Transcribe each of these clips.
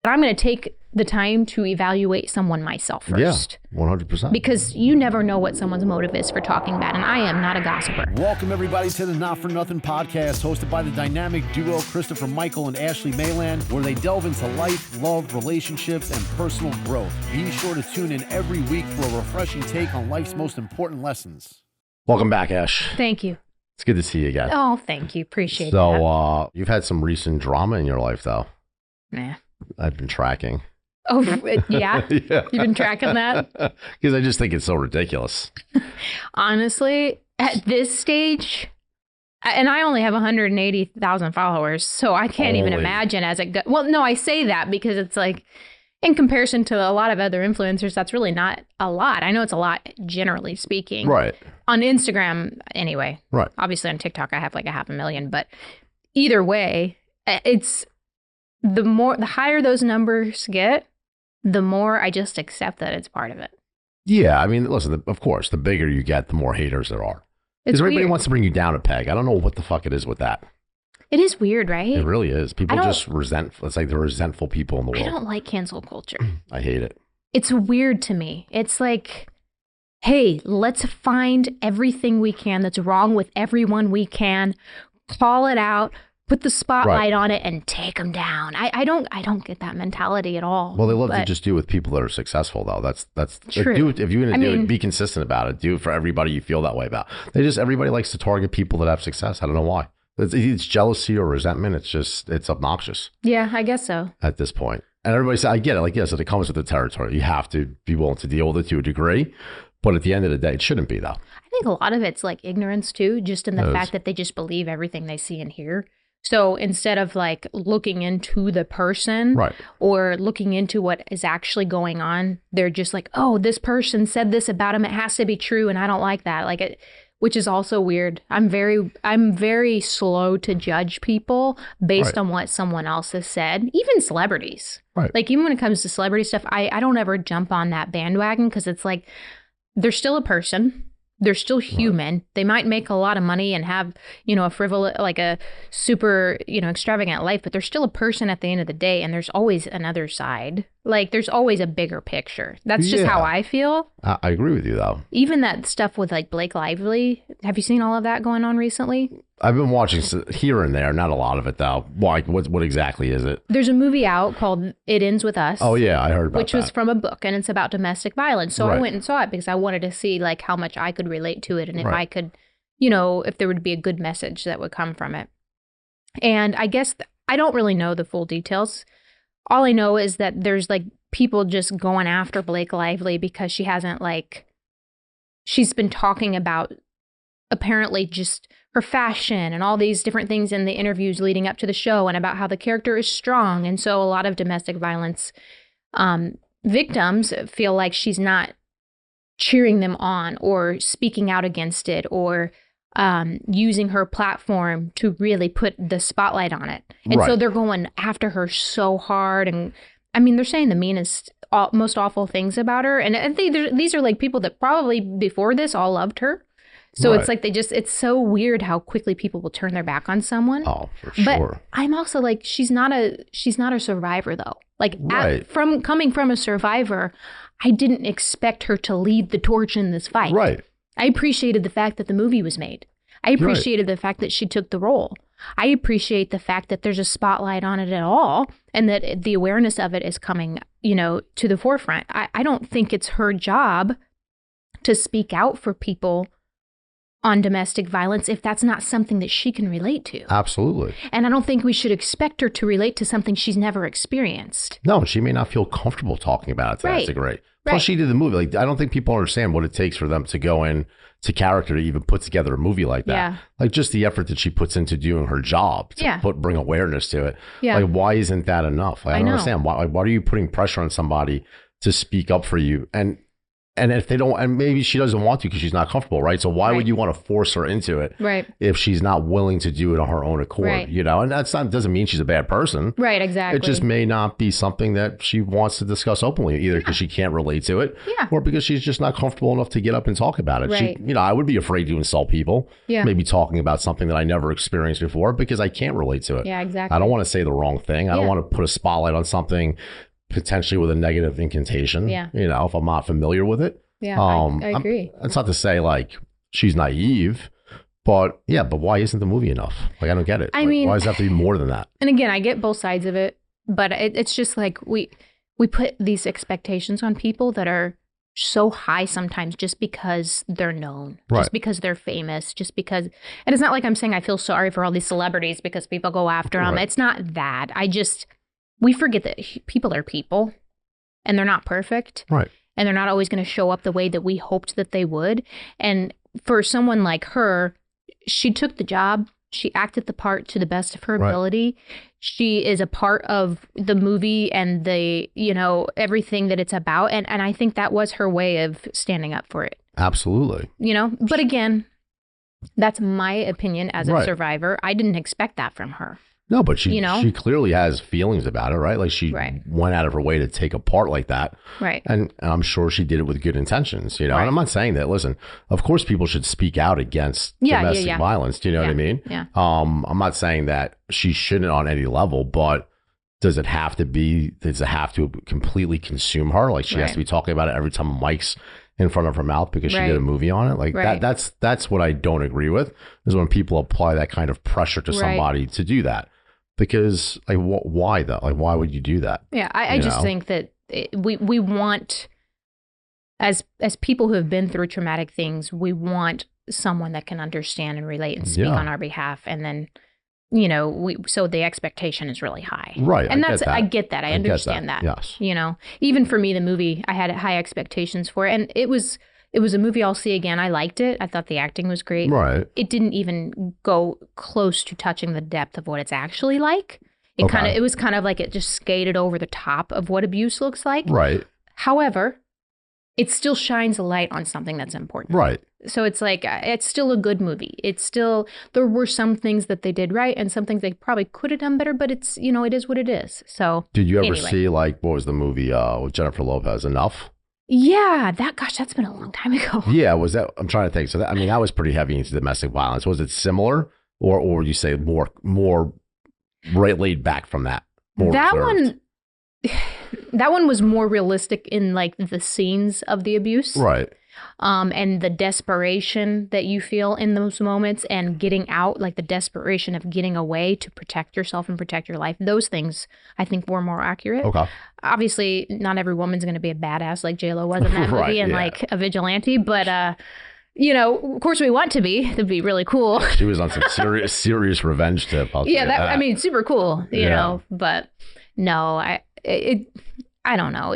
I'm going to take the time to evaluate someone myself first. Yeah, 100%. Because you never know what someone's motive is for talking bad, and I am not a gossiper. Welcome, everybody, to the Not For Nothing podcast, hosted by the dynamic duo Christopher Michael and Ashley Mayland, where they delve into life, love, relationships, and personal growth. Be sure to tune in every week for a refreshing take on life's most important lessons. Welcome back, Ash. Thank you. It's good to see you again. Oh, thank you. Appreciate that. So, you've had some recent drama in your life, though. Nah. I've been tracking. Oh, yeah? Yeah. You've been tracking that? Because I just think it's so ridiculous. Honestly, at this stage, and I only have 180,000 followers, so I can't even imagine as it goes. Well, no, I say that because it's like, in comparison to a lot of other influencers, that's really not a lot. I know it's a lot, generally speaking. Right. On Instagram, anyway. Right. Obviously, on TikTok, I have like 500,000. But either way, it's the higher those numbers get, the more I just accept that it's part of it. Yeah. I mean, listen, of course, the bigger you get, the more haters there are. Because everybody wants to bring you down a peg. I don't know what the fuck it is with that. It is weird, right? It really is. People just resentful. It's like they're resentful people in the world. I don't like cancel culture. I hate it. It's weird to me. It's like, hey, let's find everything we can that's wrong with everyone we can, call it out, put the spotlight on it, and take them down. I don't get that mentality at all. Well, they love to just do it with people that are successful, though. That's true. If you're going to do it, be consistent about it. Do it for everybody you feel that way about. Everybody likes to target people that have success. I don't know why. It's jealousy or resentment. It's obnoxious. Yeah, I guess so. At this point. And everybody says, I get it. Like, yes, it comes with the territory. You have to be willing to deal with it to a degree. But at the end of the day, it shouldn't be, though. I think a lot of it's like ignorance, too, just in the fact that they just believe everything they see and hear. So instead of like looking into the person or looking into what is actually going on, they're just like, oh, this person said this about him. It has to be true. And I don't like that. Which is also weird. I'm very slow to judge people based on what someone else has said, even celebrities. Right. Like even when it comes to celebrity stuff, I don't ever jump on that bandwagon because it's like they're still a person. They're still human. Right. They might make a lot of money and have, a frivolous, like a super, extravagant life, but they're still a person at the end of the day. And there's always another side. Like there's always a bigger picture. That's just how I feel. I agree with you, though. Even that stuff with like Blake Lively. Have you seen all of that going on recently? I've been watching here and there, not a lot of it though. Why? What exactly is it? There's a movie out called It Ends With Us. Oh yeah, I heard about that. Which was from a book, and it's about domestic violence. So I went and saw it because I wanted to see like how much I could relate to it, and if I could, if there would be a good message that would come from it. And I guess I don't really know the full details. All I know is that there's like people just going after Blake Lively because she's been talking about apparently just her fashion and all these different things in the interviews leading up to the show and about how the character is strong. And so a lot of domestic violence victims feel like she's not cheering them on or speaking out against it or using her platform to really put the spotlight on it. And so they're going after her so hard. And I mean, they're saying the meanest, most awful things about her. And I think these are like people that probably before this all loved her. So it's like it's so weird how quickly people will turn their back on someone. Oh, for sure. But I'm also like, she's not a survivor though. Like coming from a survivor, I didn't expect her to lead the torch in this fight. Right. I appreciated the fact that the movie was made. I appreciated the fact that she took the role. I appreciate the fact that there's a spotlight on it at all and that the awareness of it is coming, to the forefront. I don't think it's her job to speak out for people on domestic violence if that's not something that she can relate to. Absolutely. And I don't think we should expect her to relate to something she's never experienced. No, she may not feel comfortable talking about it to that degree. Plus, she did the movie. Like, I don't think people understand what it takes for them to go in to character to even put together a movie like that. Yeah. Like, just the effort that she puts into doing her job to bring awareness to it. Yeah. Like, why isn't that enough? I don't understand. Why are you putting pressure on somebody to speak up for you? And And if they don't, and maybe she doesn't want to because she's not comfortable, right? So why would you want to force her into it Right. if she's not willing to do it on her own accord, Right. you know? And doesn't mean she's a bad person. Right, exactly. It just may not be something that she wants to discuss openly, either because she can't relate to it or because she's just not comfortable enough to get up and talk about it. Right. She, I would be afraid to insult people, maybe talking about something that I never experienced before because I can't relate to it. Yeah, exactly. I don't want to say the wrong thing. I don't want to put a spotlight on something potentially with a negative incantation, if I'm not familiar with it. Yeah, I agree. It's not to say like she's naive, but why isn't the movie enough? Like, I don't get it. I mean, why does it have to be more than that? And again, I get both sides of it, but it's just like we put these expectations on people that are so high sometimes just because they're known, just because they're famous, just because, and it's not like I'm saying I feel sorry for all these celebrities because people go after them. It's not that. We forget that people are people and they're not perfect. Right. And they're not always going to show up the way that we hoped that they would. And for someone like her, she took the job. She acted the part to the best of her ability. She is a part of the movie and the, everything that it's about. And I think that was her way of standing up for it. Absolutely. But again, that's my opinion as a survivor. I didn't expect that from her. No, but she clearly has feelings about it, right? Like she went out of her way to take a part like that. Right. And I'm sure she did it with good intentions, And I'm not saying that, listen, of course people should speak out against domestic violence. Do you know what I mean? Yeah. I'm not saying that she shouldn't on any level, but does it have to completely consume her? Like she has to be talking about it every time Mike's in front of her mouth because she did a movie on it. Like that's what I don't agree with, is when people apply that kind of pressure to somebody to do that. Because like, why though? Like, why would you do that? Yeah, I just think that we want, as people who have been through traumatic things, we want someone that can understand and relate and speak on our behalf. And then, so the expectation is really high. Right. And I get that. I understand that. Yes. Even for me, the movie, I had high expectations for it. And it was a movie I'll see again. I liked it. I thought the acting was great. Right. It didn't even go close to touching the depth of what it's actually like. It was kind of like it just skated over the top of what abuse looks like. Right. However, it still shines a light on something that's important. Right. So it's like, it's still a good movie. There were some things that they did right and some things they probably could have done better, but it's, it is what it is. So did you ever see what was the movie with Jennifer Lopez, Enough? Yeah, that's been a long time ago. Yeah, was that? I'm trying to think. So that was pretty heavy into domestic violence. Was it similar, or would you say more laid back from that? That one was more realistic in like the scenes of the abuse, right? And the desperation that you feel in those moments and getting out, like the desperation of getting away to protect yourself and protect your life. Those things I think were more accurate. Okay. Obviously, not every woman's going to be a badass like J-Lo was in that movie and like a vigilante, but of course we want to be. That'd be really cool. She was on some serious revenge tip. Super cool, you know, but no, I don't know.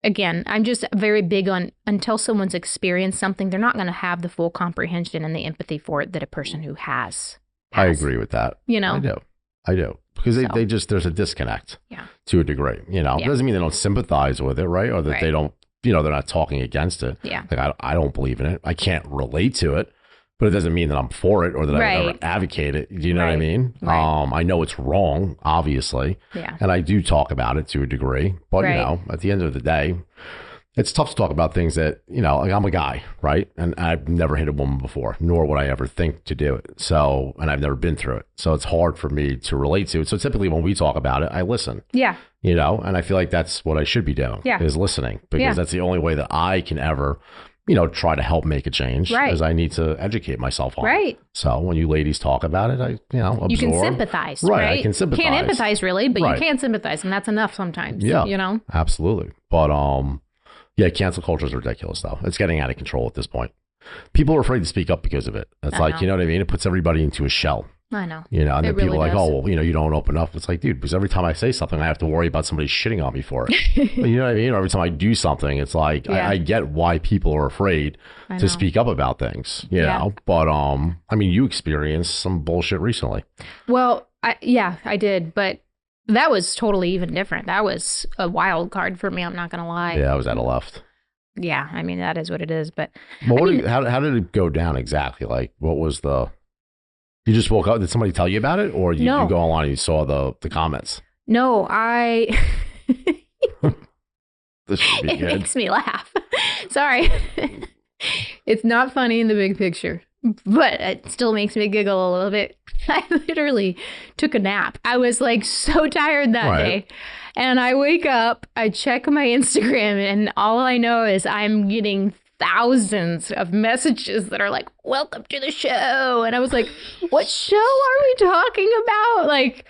Again, I'm just very big on, until someone's experienced something, they're not going to have the full comprehension and the empathy for it that a person who has. I agree with that. I do. Because they just, there's a disconnect to a degree. It doesn't mean they don't sympathize with it, right? Or that they don't, they're not talking against it. Yeah. Like, I don't believe in it. I can't relate to it. But it doesn't mean that I'm for it or that I would ever advocate it. Do you know what I mean? Right. I know it's wrong, obviously. Yeah. And I do talk about it to a degree. But, at the end of the day, it's tough to talk about things that, like I'm a guy, right? And I've never hit a woman before, nor would I ever think to do it. So, and I've never been through it. So it's hard for me to relate to it. So typically when we talk about it, I listen. Yeah. And I feel like that's what I should be doing is listening, because that's the only way that I can ever try to help make a change, is I need to educate myself on it. So when you ladies talk about it, I, absorb. You can sympathize, right? I can sympathize. Can't empathize really, but you can sympathize, and that's enough sometimes. Yeah, absolutely. But cancel culture is ridiculous, though. It's getting out of control at this point. People are afraid to speak up because of it. It's like, you know what I mean? It puts everybody into a shell. I know. And then people are like, oh, well, you don't open up. It's like, dude, because every time I say something, I have to worry about somebody shitting on me for it. You know what I mean? Or every time I do something, it's like, I get why people are afraid to speak up about things, you know? But, you experienced some bullshit recently. Well, I did. But that was totally even different. That was a wild card for me. I'm not going to lie. Yeah, I was at a left. yeah, I mean, that is what it is. But how did it go down exactly? Like, what was you just woke up? Did somebody tell you about it? Or you go online and you saw the comments? No, This should be good. It makes me laugh. Sorry. It's not funny in the big picture, but it still makes me giggle a little bit. I literally took a nap. I was like so tired that day. And I wake up, I check my Instagram, and all I know is I'm getting thousands of messages that are like, welcome to the show. And I was like, what show are we talking about? Like,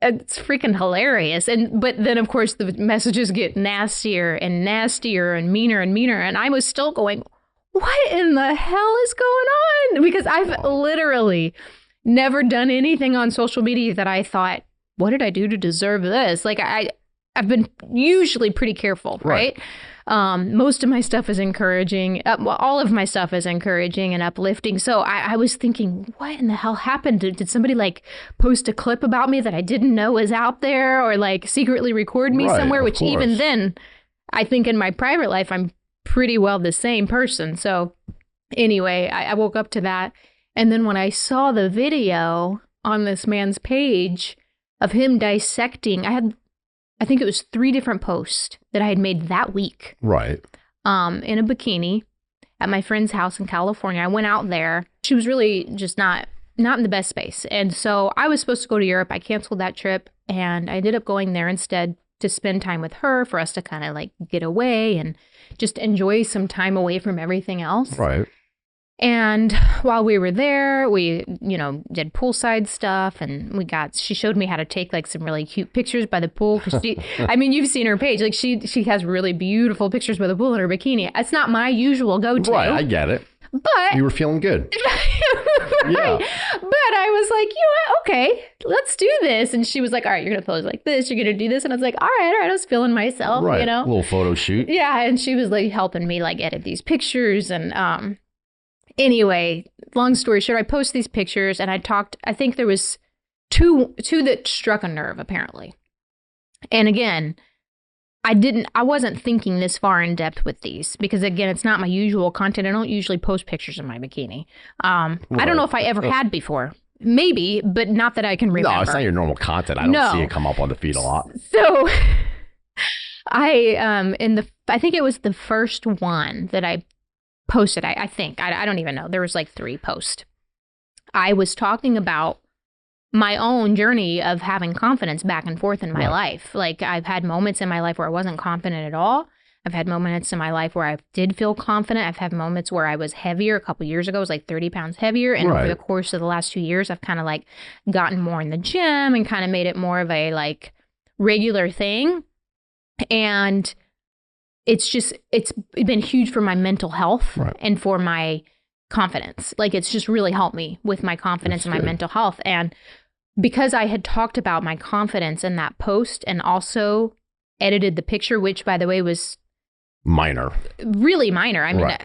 it's freaking hilarious. But then, of course, the messages get nastier and nastier and meaner. And I was still going, what in the hell is going on? Because I've literally never done anything on social media that I thought, what did I do to deserve this? Like, I've been usually pretty careful, right? Most of my stuff is encouraging. All of my stuff is encouraging and uplifting. So I was thinking, what in the hell happened? Did somebody like post a clip about me that I didn't know was out there, or like secretly record me somewhere? Which even then, I think in my private life, I'm pretty well the same person. So anyway, I woke up to that. And then when I saw the video on this man's page of him dissecting, I think it was 3 different posts that I had made that week. Right. In a bikini at my friend's house in California. I went out there. She was really just not in the best space. And so I was supposed to go to Europe. I canceled that trip, and I ended up going there instead to spend time with her, for us to kind of like get away and just enjoy some time away from everything else. Right. And while we were there, we, did poolside stuff, and she showed me how to take like some really cute pictures by the pool. Cause you've seen her page. Like she has really beautiful pictures by the pool in her bikini. It's not my usual go-to. Right, I get it. But you were feeling good. Right. Yeah. But I was like, okay, let's do this. And she was like, all right, you're going to pose like this. You're going to do this. And I was like, all right. I was feeling myself, right. A little photo shoot. Yeah. And she was like helping me like edit these pictures. And anyway, long story short, I posted these pictures, and I think there was two that struck a nerve, apparently. And again, I wasn't thinking this far in depth with these, because again, it's not my usual content. I don't usually post pictures in my bikini. Right. I don't know if I ever had before. Maybe, but not that I can remember. No, it's not your normal content. I don't see it come up on the feed a lot. So I think it was the first one that I posted. I think. I don't even know. There was like 3 posts. I was talking about my own journey of having confidence back and forth in my life. Like, I've had moments in my life where I wasn't confident at all. I've had moments in my life where I did feel confident. I've had moments where I was heavier. A couple years ago, I was like 30 pounds heavier. And over the course of the last 2 years, I've kind of like gotten more in the gym and kind of made it more of a like regular thing. And it's been huge for my mental health and for my confidence. Like, it's just really helped me with my confidence and my mental health. And because I had talked about my confidence in that post and also edited the picture, which by the way was really minor. I mean,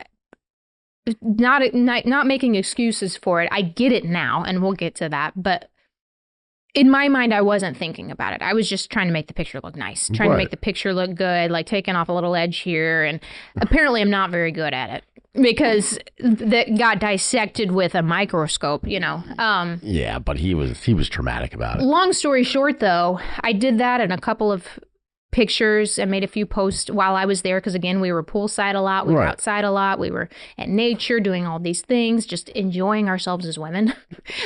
not making excuses for it. I get it now, and we'll get to that. But in my mind, I wasn't thinking about it. I was just trying to make the picture look nice, trying to make the picture look good, like taking off a little edge here. And apparently I'm not very good at it, because that got dissected with a microscope, Yeah, but he was traumatic about it. Long story short, though, I did that in a couple of pictures and made a few posts while I was there, because again, we were poolside a lot, we were outside a lot, we were at nature doing all these things, just enjoying ourselves as women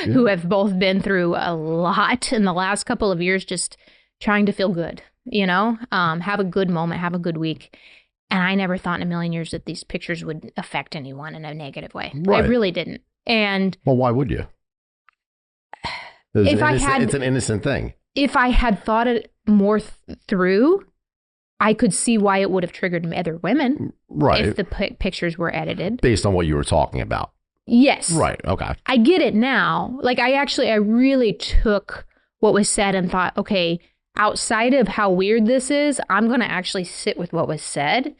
who have both been through a lot in the last couple of years, just trying to feel good, have a good moment, have a good week. And I never thought in a million years that these pictures would affect anyone in a negative way. I really didn't. And well, why would you? It's an innocent thing. If I had thought it more through, I could see why it would have triggered other women. Right. If the pictures were edited. Based on what you were talking about. Yes. Right. Okay. I get it now. Like, I really took what was said and thought, okay, outside of how weird this is, I'm going to actually sit with what was said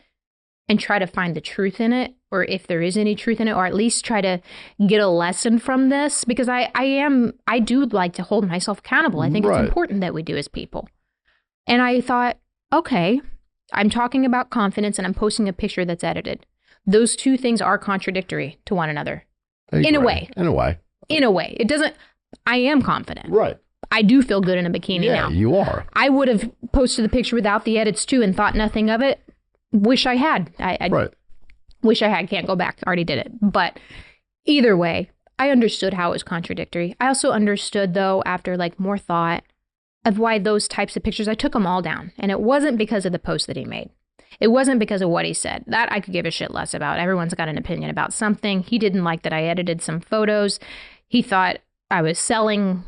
and try to find the truth in it, or if there is any truth in it, or at least try to get a lesson from this, because I do like to hold myself accountable. I think it's important that we do as people. And I thought, okay, I'm talking about confidence and I'm posting a picture that's edited. Those two things are contradictory to one another. In a way. It doesn't, I am confident. Right. I do feel good in a bikini now. Yeah, you are. I would have posted the picture without the edits too and thought nothing of it. Wish I had. I wish I had. Can't go back. Already did it. But either way, I understood how it was contradictory. I also understood, though, after like more thought of why those types of pictures, I took them all down. And it wasn't because of the post that he made. It wasn't because of what he said. That I could give a shit less about. Everyone's got an opinion about something. He didn't like that I edited some photos. He thought I was selling,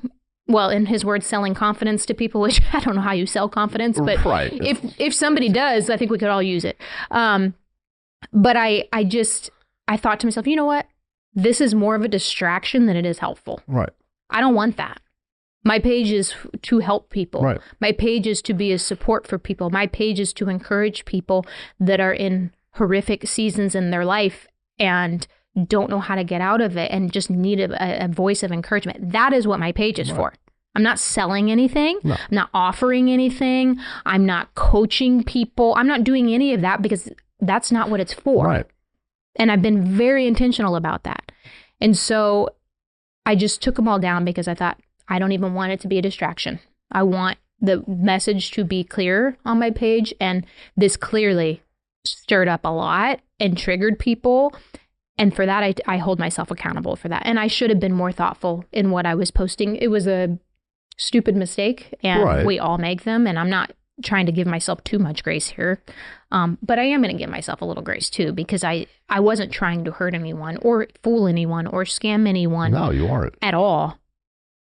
well, in his words, selling confidence to people, which I don't know how you sell confidence, but if somebody does, I think we could all use it. But I thought to myself, you know what? This is more of a distraction than it is helpful. Right. I don't want that. My page is to help people. Right. My page is to be a support for people. My page is to encourage people that are in horrific seasons in their life and don't know how to get out of it and just need a voice of encouragement. That is what my page is for. I'm not selling anything. No. I'm not offering anything. I'm not coaching people. I'm not doing any of that because that's not what it's for. Right. And I've been very intentional about that. And so I just took them all down because I thought, I don't even want it to be a distraction. I want the message to be clear on my page. And this clearly stirred up a lot and triggered people. And for that, I hold myself accountable for that. And I should have been more thoughtful in what I was posting. It was a stupid mistake and we all make them. And I'm not trying to give myself too much grace here. But I am going to give myself a little grace too, because I wasn't trying to hurt anyone or fool anyone or scam anyone. No, you aren't. At all.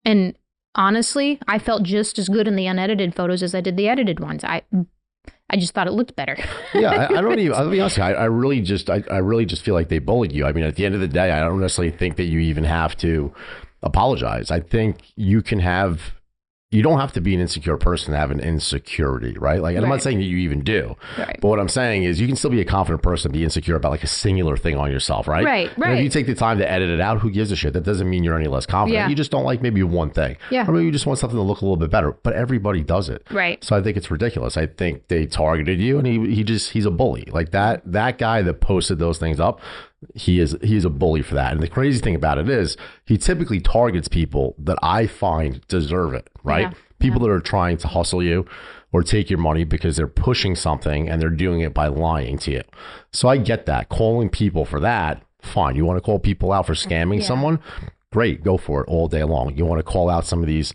And honestly, I felt just as good in the unedited photos as I did the edited ones. I just thought it looked better. Yeah, I don't even, I'll be honest, I really just feel like they bullied you. I mean, at the end of the day, I don't necessarily think that you even have to apologize. I think you don't have to be an insecure person to have an insecurity, right? Like, and I'm not saying that you even do, but what I'm saying is you can still be a confident person, be insecure about like a singular thing on yourself, right? Right. And if you take the time to edit it out, who gives a shit? That doesn't mean you're any less confident. Yeah. You just don't like maybe one thing. Yeah. Or maybe you just want something to look a little bit better, but everybody does it. Right. So I think it's ridiculous. I think they targeted you and he's a bully. Like that guy that posted those things up, he's a bully for that. And the crazy thing about it is he typically targets people that I find deserve it, right? Yeah. People that are trying to hustle you or take your money because they're pushing something and they're doing it by lying to you. So I get that. Calling people for that, fine. You want to call people out for scamming someone? Great, go for it all day long. You want to call out some of these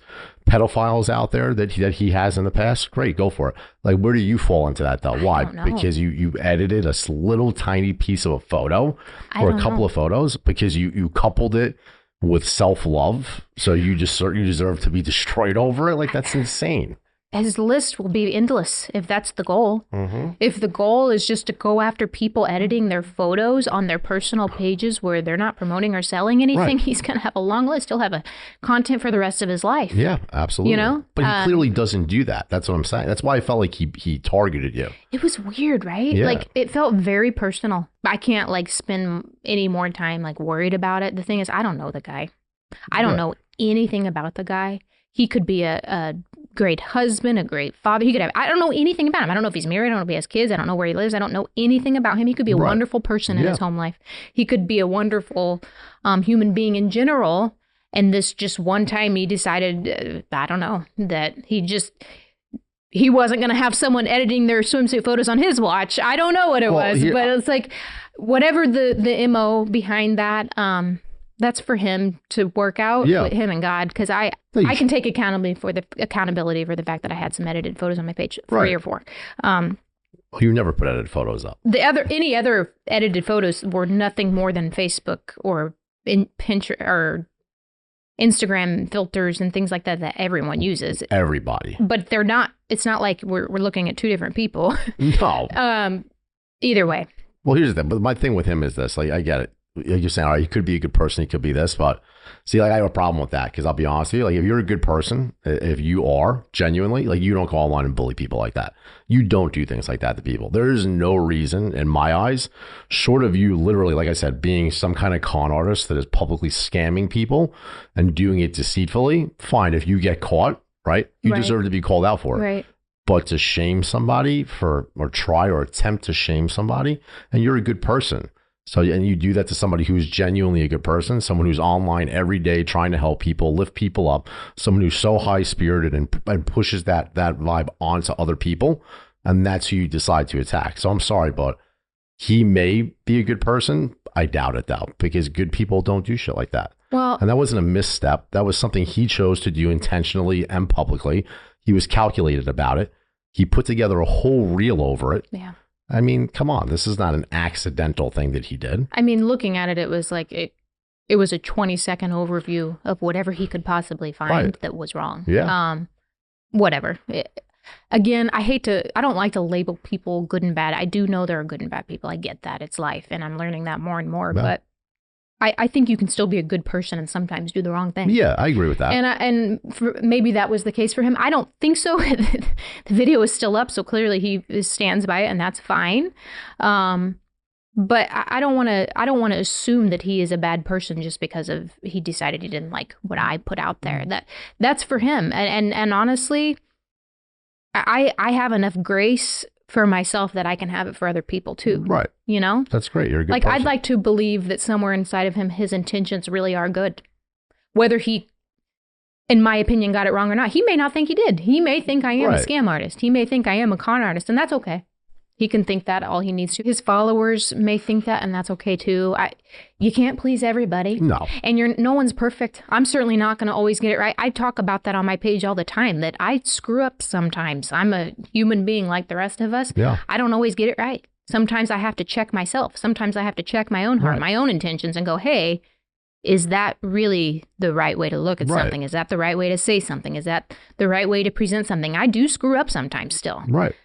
pedophiles out there that he has in the past? Great, go for it. Like, where do you fall into that though? Why? Because you edited a little tiny piece of a photo or a couple of photos because you coupled it with self-love, so you deserve to be destroyed over it? Like, that's insane. His list will be endless if that's the goal. Mm-hmm. If the goal is just to go after people editing their photos on their personal pages where they're not promoting or selling anything, he's going to have a long list. He'll have a content for the rest of his life. Yeah, absolutely. You know? But he clearly doesn't do that. That's what I'm saying. That's why I felt like he targeted you. It was weird, right? Yeah. Like, it felt very personal. I can't like spend any more time like worried about it. The thing is, I don't know the guy. I don't know anything about the guy. He could be a great husband, a great father. I don't know anything about him. I don't know if he's married. I don't know if he has kids. I don't know where he lives. I don't know anything about him. He could be a wonderful person in his home life. He could be a wonderful human being in general. And this just one time he decided, I don't know, that he wasn't going to have someone editing their swimsuit photos on his watch. I don't know what it was, but it's like whatever the MO behind that, that's for him to work out with him and God, because I can take accountability for the fact that I had some edited photos on my page, 3 or 4. You never put edited photos up. Any other edited photos were nothing more than Facebook or Pinterest or Instagram filters and things like that everyone uses. Everybody. But they're not. It's not like we're looking at 2 different people. No. Either way. Well, here's the thing. But my thing with him is this. Like, I get it. You're saying, all right, he could be a good person, he could be this, but see, like, I have a problem with that, because I'll be honest with you, like, if you're a good person, if you are genuinely, like, you don't go online and bully people like that. You don't do things like that to people. There is no reason, in my eyes, short of you literally, like I said, being some kind of con artist that is publicly scamming people and doing it deceitfully. Fine, if you get caught, right, you deserve to be called out for it. Right. But to shame somebody or try or attempt to shame somebody, and you're a good person. So, and you do that to somebody who's genuinely a good person, someone who's online every day trying to help people, lift people up, someone who's so high spirited and pushes that vibe onto other people. And that's who you decide to attack. So I'm sorry, but he may be a good person. I doubt it though, because good people don't do shit like that. Well, and that wasn't a misstep. That was something he chose to do intentionally and publicly. He was calculated about it. He put together a whole reel over it. Yeah. I mean, come on. This is not an accidental thing that he did. I mean, looking at it, it was like it was a 20-second overview of whatever he could possibly find that was wrong. Yeah. Whatever. Again, I don't like to label people good and bad. I do know there are good and bad people. I get that. It's life. And I'm learning that more and more. Yeah. But I think you can still be a good person and sometimes do the wrong thing. Yeah, I agree with that. And maybe that was the case for him. I don't think so. The video is still up, so clearly he stands by it, and that's fine. But I don't want to assume that he is a bad person just because he decided he didn't like what I put out there. That's for him. And honestly, I have enough grace for myself that I can have it for other people too. Right. You know? That's great. You're a good person. I'd like to believe that somewhere inside of him, his intentions really are good. Whether he, in my opinion, got it wrong or not. He may not think he did. He may think I am a scam artist. He may think I am a con artist, and that's okay. He can think that all he needs to. His followers may think that, and that's okay too. You can't please everybody. No. And no one's perfect. I'm certainly not going to always get it right. I talk about that on my page all the time, that I screw up sometimes. I'm a human being like the rest of us. Yeah. I don't always get it right. Sometimes I have to check myself. Sometimes I have to check my own heart, my own intentions, and go, hey, is that really the right way to look at something? Is that the right way to say something? Is that the right way to present something? I do screw up sometimes still. Right.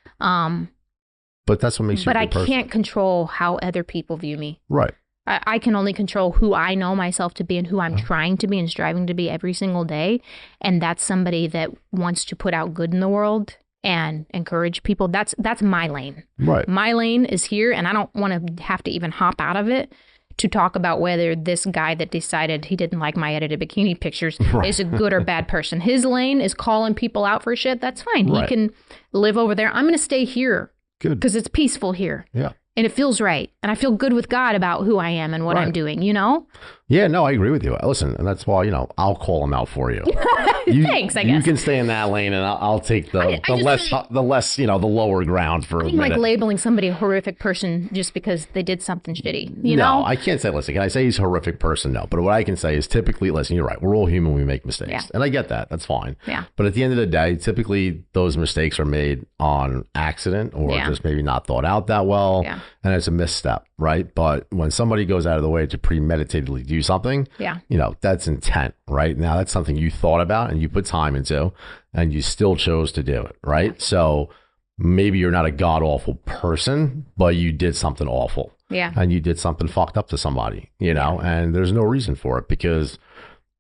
But that's what makes you a good person. But I can't control how other people view me. Right. I can only control who I know myself to be and who I'm trying to be and striving to be every single day. And that's somebody that wants to put out good in the world and encourage people. That's my lane. Right. My lane is here, and I don't want to have to even hop out of it to talk about whether this guy that decided he didn't like my edited bikini pictures is a good or bad person. His lane is calling people out for shit. That's fine. He can live over there. I'm going to stay here. Good. Because it's peaceful here. Yeah. And it feels right. And I feel good with God about who I am and what I'm doing, you know? Yeah, no, I agree with you. Listen, and that's why, I'll call him out for you. Thanks, I guess. You can stay in that lane, and I'll take the lower ground for a minute. Like labeling somebody a horrific person just because they did something shitty, you know? No, I can't say, listen, can I say he's a horrific person? No. But what I can say is typically, listen, you're right. We're all human. We make mistakes. Yeah. And I get that. That's fine. Yeah. But at the end of the day, typically those mistakes are made on accident or just maybe not thought out that well. Yeah. And it's a misstep, right? But when somebody goes out of the way to premeditatedly do something, that's intent, right? Now that's something you thought about and you put time into and you still chose to do it, right? Yeah. So maybe you're not a god-awful person, but you did something awful. Yeah. And you did something fucked up to somebody, and there's no reason for it because,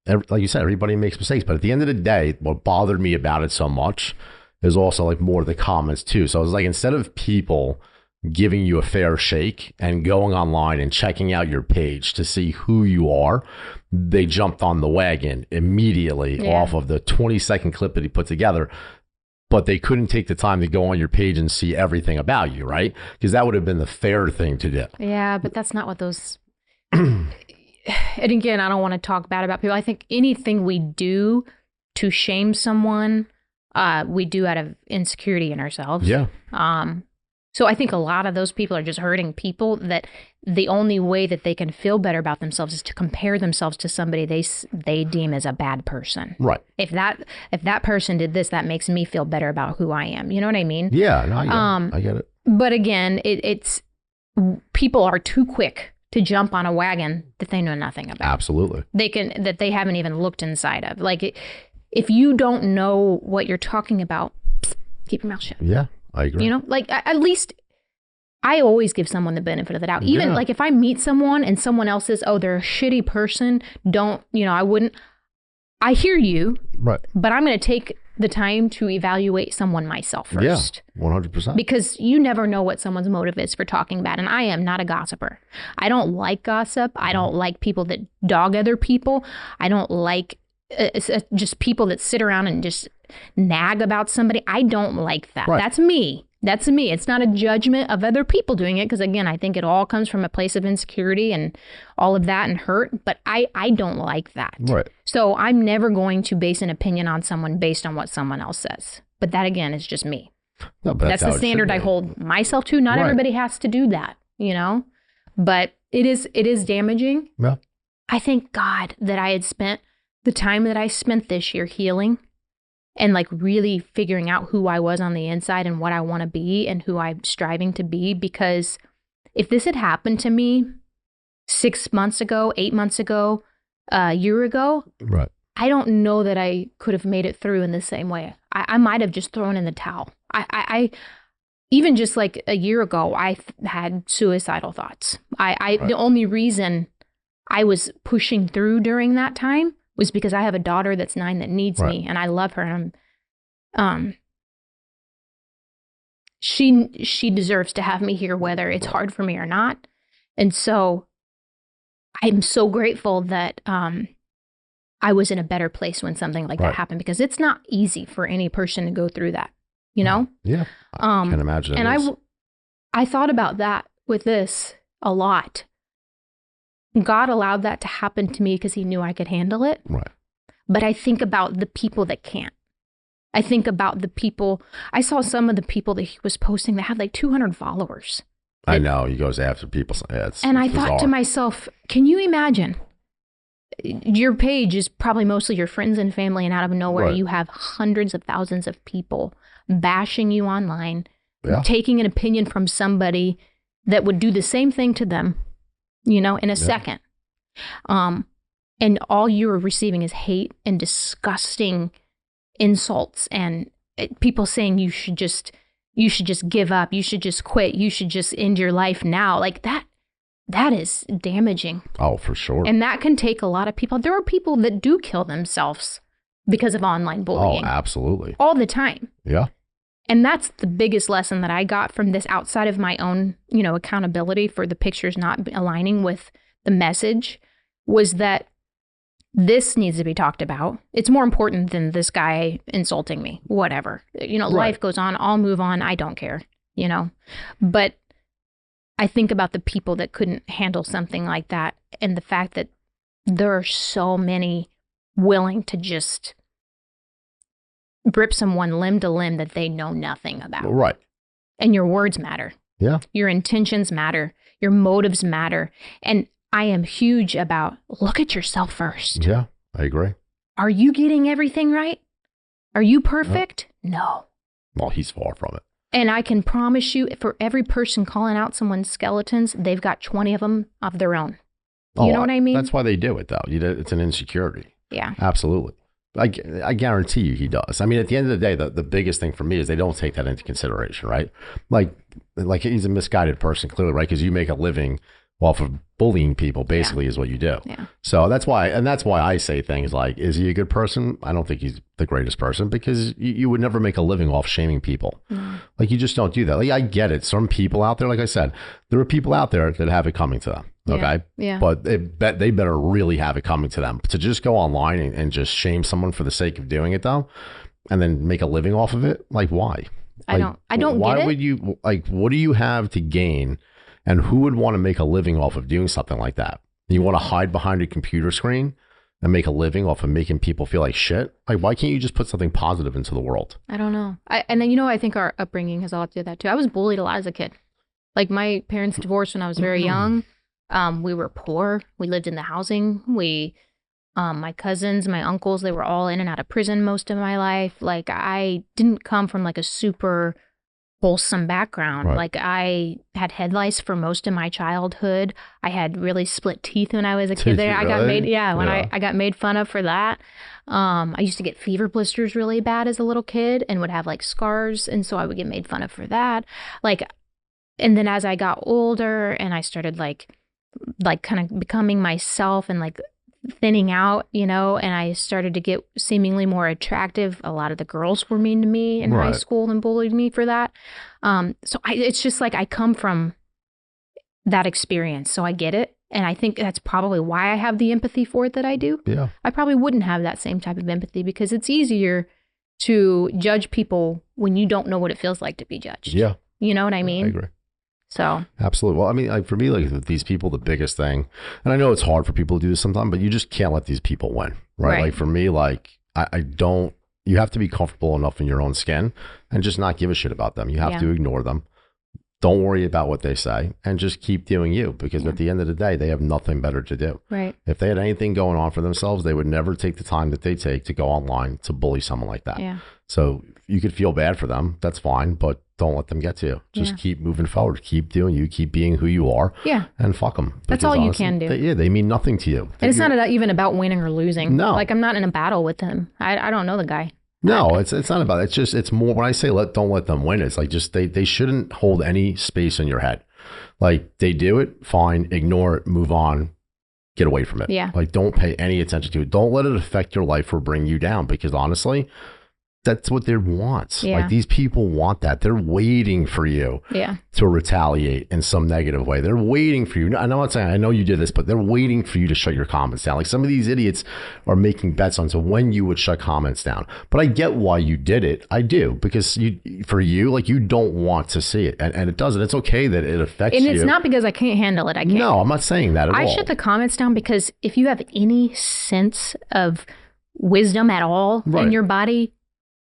like you said, everybody makes mistakes. But at the end of the day, what bothered me about it so much is also like more of the comments too. So it was like, instead of people giving you a fair shake and going online and checking out your page to see who you are, they jumped on the wagon immediately off of the 20-second clip that he put together. But they couldn't take the time to go on your page and see everything about you, right? Because that would have been the fair thing to do. Yeah, but that's not what those... And again, I don't want to talk bad about people. I think anything we do to shame someone, we do out of insecurity in ourselves. Yeah. So I think a lot of those people are just hurting people, that the only way that they can feel better about themselves is to compare themselves to somebody they deem as a bad person. Right. If that person did this, that makes me feel better about who I am. You know what I mean? Yeah, no, I get it. But again, it's people are too quick to jump on a wagon that they know nothing about. Absolutely. That they haven't even looked inside of. Like, if you don't know what you're talking about, keep your mouth shut. Yeah. I agree. Like, at least I always give someone the benefit of the doubt. Even like if I meet someone and someone else says, oh, they're a shitty person, I wouldn't. I hear you. Right. But I'm going to take the time to evaluate someone myself first. Yeah, 100%. Because you never know what someone's motive is for talking bad. And I am not a gossiper. I don't like gossip. I don't like people that dog other people. I don't like just people that sit around and just nag about somebody. I don't like that. Right. That's me. That's me. It's not a judgment of other people doing it because, again, I think it all comes from a place of insecurity and all of that and hurt. But I don't like that. Right. So I'm never going to base an opinion on someone based on what someone else says. But that, again, is just me. No, but that's the standard I hold myself to. Not everybody has to do that, you know? But it is damaging. Yeah. I thank God that I had spent the time that I spent this year healing and like really figuring out who I was on the inside and what I want to be and who I'm striving to be. Because if this had happened to me 6 months ago, 8 months ago, a year ago, right, I don't know that I could have made it through in the same way. I might have just thrown in the towel. I even just like a year ago, I had suicidal thoughts. Right. The only reason I was pushing through during that time was because I have a daughter that's 9 that needs me, and I love her. And she deserves to have me here, whether it's hard for me or not. And so I'm so grateful that I was in a better place when something like that happened, because it's not easy for any person to go through that, you know? Yeah, I can imagine. And I thought about that with this a lot. God allowed that to happen to me because he knew I could handle it. Right. But I think about the people that can't. I think about the people. I saw some of the people that he was posting that have like 200 followers. I know. He goes after people. Yeah, and I bizarre. thought to myself, can you imagine? Your page is probably mostly your friends and family, and out of nowhere you have hundreds of thousands of people bashing you online, taking an opinion from somebody that would do the same thing to them, you know, in a second. And all you're receiving is hate and disgusting insults and people saying you should just give up, you should just quit, you should just end your life now. Like that is damaging. Oh, for sure. And that can take a lot of people. There are people that do kill themselves because of online bullying. Oh, absolutely. All the time. Yeah. And that's the biggest lesson that I got from this, outside of my own, you know, accountability for the pictures not aligning with the message, was that this needs to be talked about. It's more important than this guy insulting me, whatever. You know, life goes on. I'll move on. I don't care, you know. But I think about the people that couldn't handle something like that, and the fact that there are so many willing to just rip someone limb to limb that they know nothing about. Right. And your words matter. Yeah. Your intentions matter. Your motives matter. And I am huge about look at yourself first. Yeah, I agree. Are you getting everything right? Are you perfect? No. Well, he's far from it. And I can promise you, for every person calling out someone's skeletons, they've got 20 of them of their own. You know what I mean? That's why they do it, though. It's an insecurity. Yeah. Absolutely. I guarantee you he does. I mean, at the end of the day, the biggest thing for me is they don't take that into consideration, right? Like he's a misguided person, clearly, right? Because you make a living off of bullying people, basically, is what you do. Yeah. So that's why I say things like, is he a good person? I don't think he's the greatest person, because you would never make a living off shaming people. Mm. Like, you just don't do that. Like, I get it. Some people out there, like I said, there are people out there that have it coming to them. Okay. Yeah. But they better really have it coming to them. To just go online and just shame someone for the sake of doing it, though, and then make a living off of it. Like, why? I don't get it. Why would you, like, what do you have to gain? And who would want to make a living off of doing something like that? You want to hide behind a computer screen and make a living off of making people feel like shit? Like, why can't you just put something positive into the world? I don't know. And then, you know, I think our upbringing has a lot to do with that too. I was bullied a lot as a kid. Like, my parents divorced when I was very young. We were poor. We lived in the housing. My cousins, my uncles, they were all in and out of prison most of my life. Like, I didn't come from like a super wholesome background. Right. Like, I had head lice for most of my childhood. I had really split teeth when I was a kid. I got made, I got made fun of for that. I used to get fever blisters really bad as a little kid and would have like scars, and so I would get made fun of for that. Like, and then as I got older and I started like kind of becoming myself and like thinning out, you know, and I started to get seemingly more attractive, a lot of the girls were mean to me in high school and bullied me for that. So it's just like I come from that experience, so I get it. And I think that's probably why I have the empathy for it that I do. Yeah. I probably wouldn't have that same type of empathy because it's easier to judge people when you don't know what it feels like to be judged. Yeah. You know what I mean? I agree. So. Absolutely. Well, I mean, like for me, like with these people, the biggest thing, and I know it's hard for people to do this sometimes, but you just can't let these people win, right? Like for me, like I don't, you have to be comfortable enough in your own skin and just not give a shit about them. You have to ignore them. Don't worry about what they say and just keep doing you, because at the end of the day, they have nothing better to do. Right. If they had anything going on for themselves, they would never take the time that they take to go online to bully someone like that. Yeah. So you could feel bad for them. That's fine, but don't let them get to you. Just keep moving forward. Keep doing you. Keep being who you are. Yeah. And fuck them. That's all honestly, you can do. They mean nothing to you. And it's not even about winning or losing. No. Like I'm not in a battle with him. I don't know the guy. No, it's not about it. It's more when I say don't let them win, it's like just they shouldn't hold any space in your head. Like they do it, fine, ignore it, move on, get away from it. Yeah. Like don't pay any attention to it. Don't let it affect your life or bring you down, because honestly, that's what they want. Yeah. Like these people want that. They're waiting for you to retaliate in some negative way. They're waiting for you. I'm not saying I know you did this, but they're waiting for you to shut your comments down. Like some of these idiots are making bets on when you would shut comments down. But I get why you did it. I do, because for you, like you don't want to see it, and it doesn't. It's okay that it affects you. And it's not because I can't handle it. I can't. No, I'm not saying that at all. I shut the comments down because if you have any sense of wisdom at all in your body,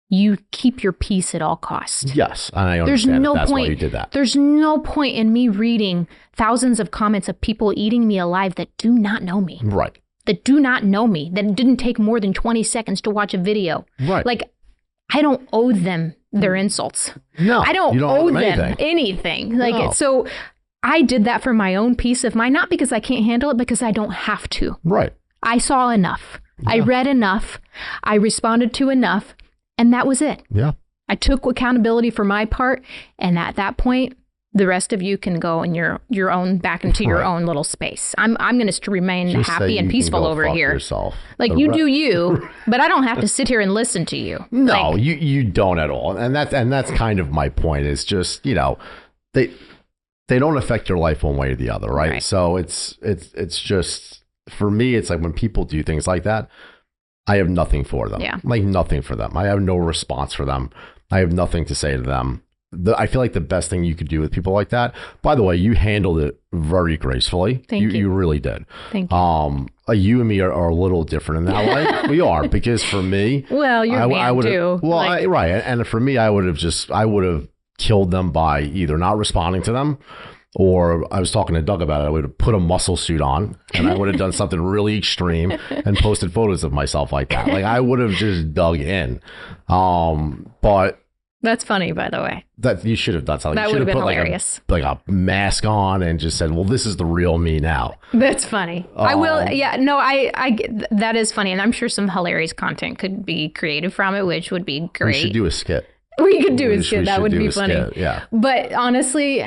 you keep your peace at all costs. Yes, and I understand that's why you did that. There's no point in me reading thousands of comments of people eating me alive that do not know me. Right. That do not know me, that didn't take more than 20 seconds to watch a video. Right. Like, I don't owe them their insults. No, I don't owe them anything. Like, no. So I did that for my own peace of mind, not because I can't handle it, because I don't have to. Right. I saw enough. Yeah. I read enough. I responded to enough. And that was it. Yeah. I took accountability for my part. And at that point, the rest of you can go in your own, back into your own little space. I'm going to remain just happy and peaceful over here. Yourself. Like you do you, but I don't have to sit here and listen to you. No, like, you don't at all. And that's kind of my point, is just, they don't affect your life one way or the other. Right. So it's just, for me, it's like when people do things like that, I have nothing for them. Yeah. Like nothing for them. I have no response for them. I have nothing to say to them. I feel like the best thing you could do with people like that, by the way, you handled it very gracefully. Thank you. You really did. Thank you. You and me are a little different in that way. We are, because for me, well, you're a man too. Well, right. And for me, I would have killed them by either not responding to them, or I was talking to Doug about it, I would have put a muscle suit on and I would have done something really extreme and posted photos of myself like that. Like I would have just dug in. But that's funny, by the way. That you should have done something. That would have been hilarious. Like a mask on and just said, well, this is the real me now. That's funny. I will. Yeah, no, I that is funny. And I'm sure some hilarious content could be created from it, which would be great. We should do a skit. We could do a skit. That would be funny. Skit. Yeah. But honestly,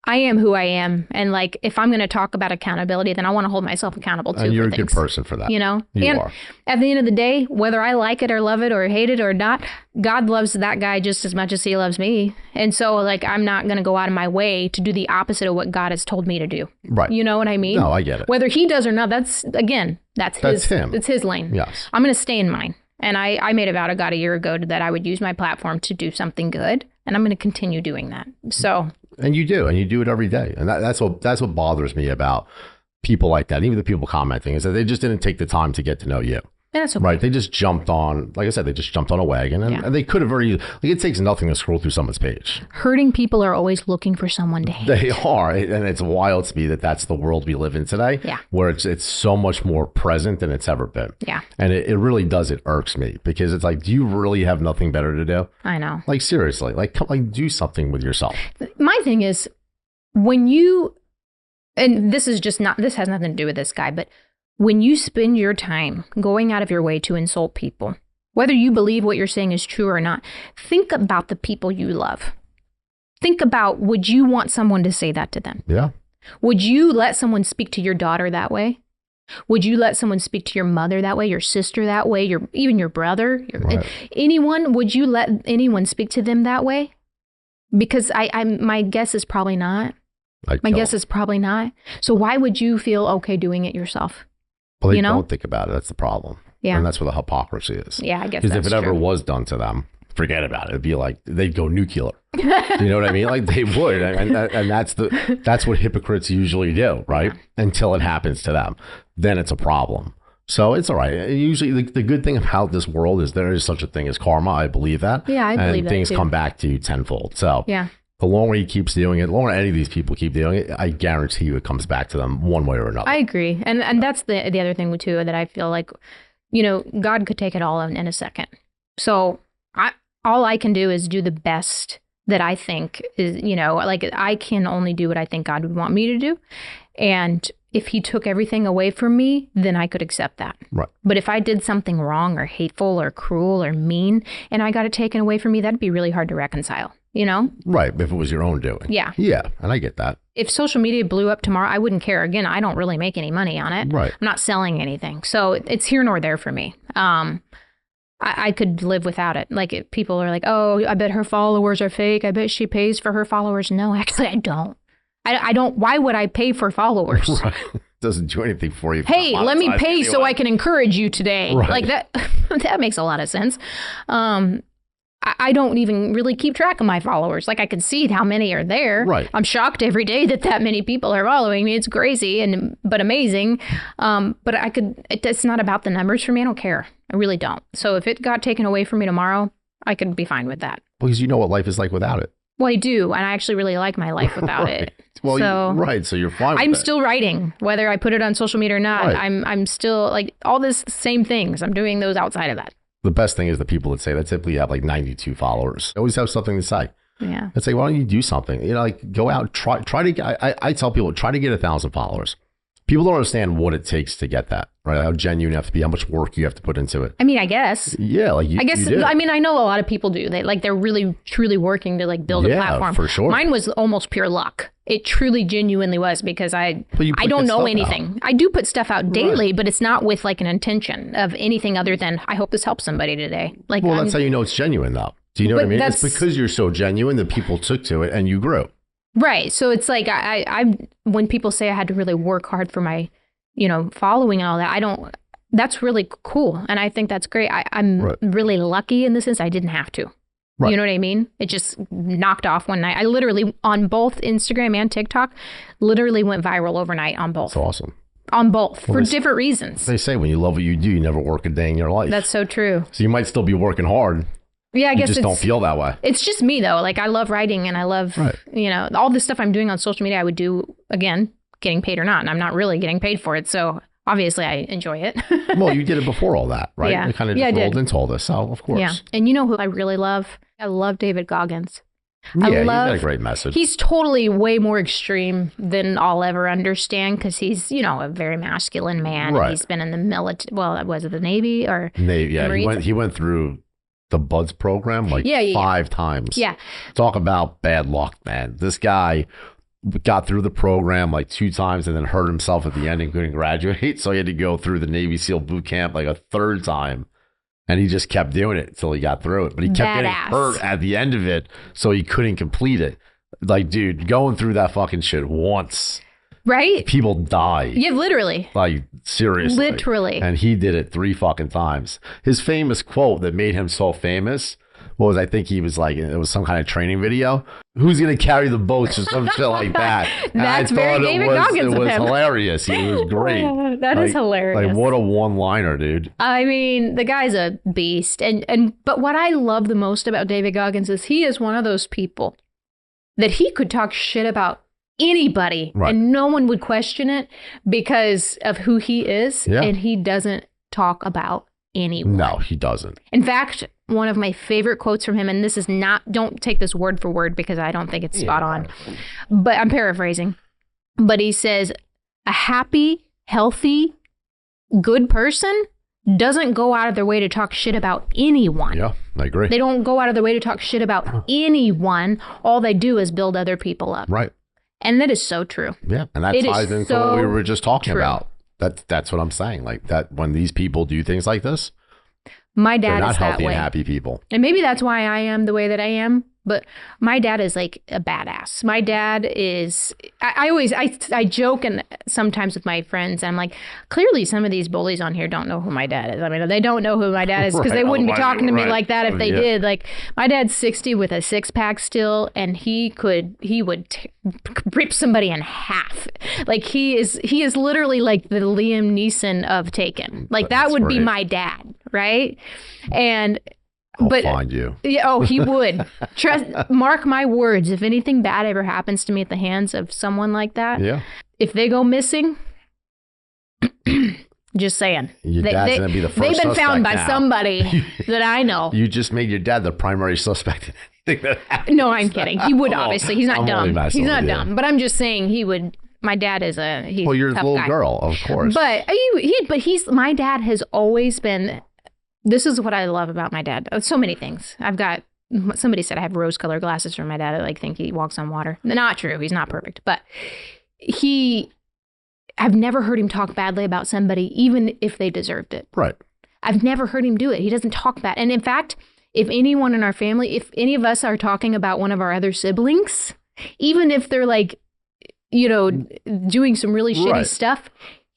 I am who I am. And like, if I'm going to talk about accountability, then I want to hold myself accountable too. And you're a good person for that. You know? You are. At the end of the day, whether I like it or love it or hate it or not, God loves that guy just as much as he loves me. And so like, I'm not going to go out of my way to do the opposite of what God has told me to do. Right. You know what I mean? No, I get it. Whether he does or not, that's him. It's his lane. Yes. I'm going to stay in mine. And I made a vow to God a year ago that I would use my platform to do something good. And I'm going to continue doing that. So. And you do it every day. And that's what bothers me about people like that. Even the people commenting, is that they just didn't take the time to get to know you. And that's okay. Right. They just jumped on, like I said, on a wagon and they could have already, like it takes nothing to scroll through someone's page. Hurting people are always looking for someone to hate. They are. And it's wild to me that that's the world we live in today. Yeah. Where it's so much more present than it's ever been. Yeah. And it really does. It irks me because it's like, do you really have nothing better to do? I know. Like seriously, like do something with yourself. My thing is when you, and this has nothing to do with this guy, but when you spend your time going out of your way to insult people, whether you believe what you're saying is true or not, think about the people you love. Think about, would you want someone to say that to them? Yeah. Would you let someone speak to your daughter that way? Would you let someone speak to your mother that way, your sister that way, even your brother? Right. Anyone, would you let anyone speak to them that way? Because my guess is probably not. My guess is probably not. So why would you feel okay doing it yourself? Well, they don't think about it. That's the problem. Yeah. And that's where the hypocrisy is. Yeah, I guess because if it ever true. was done to them, forget about it. It'd be like they'd go nuclear. You know what I mean? Like they would, and that's what hypocrites usually do, right? Until it happens to them, then it's a problem. So it's all right. Usually, the good thing about this world is there is such a thing as karma. I believe that. Yeah, I believe and that things too. come back to you tenfold. So Yeah. the longer he keeps doing it, the longer any of these people keep doing it, I guarantee you it comes back to them one way or another. I agree. And that's the other thing too, that I feel like, God could take it all in a second. So all I can do is do the best that I think is, like I can only do what I think God would want me to do. And if he took everything away from me, then I could accept that. Right. But if I did something wrong or hateful or cruel or mean and I got it taken away from me, that'd be really hard to reconcile, Right. If it was your own doing. Yeah. Yeah. And I get that. If social media blew up tomorrow, I wouldn't care. Again, I don't really make any money on it. Right. I'm not selling anything. So it's here nor there for me. I could live without it. Like if people are like, oh, I bet her followers are fake. I bet she pays for her followers. No, actually, I don't. I don't. Why would I pay for followers? Right. Doesn't do anything for you. Hey, let me pay so I can encourage you today. Right. Like that. That makes a lot of sense. I don't even really keep track of my followers. Like I can see how many are there. Right. I'm shocked every day that many people are following me. It's crazy but amazing. But it's not about the numbers for me. I don't care. I really don't. So if it got taken away from me tomorrow, I could be fine with that. Because you know what life is like without it. Well, I do. And I actually really like my life without Right. it. Well, so, right. So you're fine with I'm it. still writing, whether I put it on social media or not. Right. I'm still like all this same things. I'm doing those outside of that. The best thing is the people that say that typically have like 92 followers. They always have something to say. Yeah. It's like, why don't you do something? Like go out, try to get, I tell people, try to get 1,000 followers. People don't understand what it takes to get that, right? How genuine you have to be, how much work you have to put into it. I mean, I guess. Yeah, like I guess. you do. I mean, I know a lot of people do. They're really truly working to like build a platform. For sure. Mine was almost pure luck. It truly, genuinely was because I don't know anything. I do put stuff out daily, but it's not with like an intention of anything other than I hope this helps somebody today. Like, well, that's how you know it's genuine, though. Do you know what I mean? It's that's- because you're so genuine that people took to it and you grew. Right. So it's like I when people say I had to really work hard for my, following and all that, that's really cool. And I think that's great. I'm really lucky in the sense I didn't have to. Right. You know what I mean? It just knocked off one night. I literally, on both Instagram and TikTok, literally went viral overnight on both. That's awesome. On both, for different reasons. They say when you love what you do, you never work a day in your life. That's so true. So you might still be working hard. Yeah, I guess you just don't feel that way. It's just me, though. Like, I love writing and I love, all this stuff I'm doing on social media, I would do, again, getting paid or not. And I'm not really getting paid for it. So obviously I enjoy it. Well, you did it before all that, right? Yeah. It kind of just rolled into all this. So, of course. Yeah. And you know who I really love? I love David Goggins. Yeah, he's got a great message. He's totally way more extreme than I'll ever understand because he's, a very masculine man. Right. He's been in the military. Well, was it the Navy or Navy? Yeah, he went through the BUDS program like 5 times. Yeah. Talk about bad luck, man. This guy got through the program like 2 times and then hurt himself at the end and couldn't graduate. So he had to go through the Navy SEAL boot camp like a 3rd time. And he just kept doing it until he got through it. But he kept getting hurt at the end of it, so he couldn't complete it. Like, dude, going through that fucking shit once. Right? People die. Yeah, literally. Like, seriously. Literally. And he did it 3 fucking times. His famous quote that made him so famous was, I think he was like, it was some kind of training video. Who's going to carry the boats or some shit like that? That's very David Goggins of him. It was hilarious. He was great. That is hilarious. Like, what a one-liner, dude. I mean, the guy's a beast. But what I love the most about David Goggins is he is one of those people that he could talk shit about anybody and no one would question it because of who he is. Yeah. And he doesn't talk about anyone. No, he doesn't. In fact, one of my favorite quotes from him, and this is not, don't take this word for word because I don't think it's spot on, but I'm paraphrasing. But he says, a happy, healthy, good person doesn't go out of their way to talk shit about anyone. Yeah, I agree. They don't go out of their way to talk shit about anyone. All they do is build other people up. Right. And that is so true. Yeah, and that ties into what we were just talking about. That's what I'm saying. Like that, when these people do things like this. My dad They're not is that healthy way. and happy people. And maybe that's why I am the way that I am. But my dad is like a badass. My dad is, I joke and sometimes with my friends, I'm like, clearly some of these bullies on here don't know who my dad is. I mean, they don't know who my dad is because they wouldn't be talking to me like that if they did. Like, my dad's 60 with a 6-pack still, and he would rip somebody in half. Like, he is literally like the Liam Neeson of Taken. Like, that would be my dad, right? And I'll find you. Oh, he would. Mark my words. If anything bad ever happens to me at the hands of someone like that, if they go missing, just saying. Your dad's going to be the first They've been found by now. somebody that I know. You just made your dad the primary suspect in anything that happens. No, I'm kidding. He would, obviously. He's not dumb. He's not dumb. But I'm just saying he would. My dad is he's well, you're a a tough little guy. girl, of course. But my dad has always been. This is what I love about my dad. So many things. Somebody said I have rose-colored glasses for my dad. I think he walks on water. Not true. He's not perfect. But I've never heard him talk badly about somebody, even if they deserved it. Right. I've never heard him do it. He doesn't talk bad. And in fact, if anyone in our family, if any of us are talking about one of our other siblings, even if they're like, doing some really shitty stuff,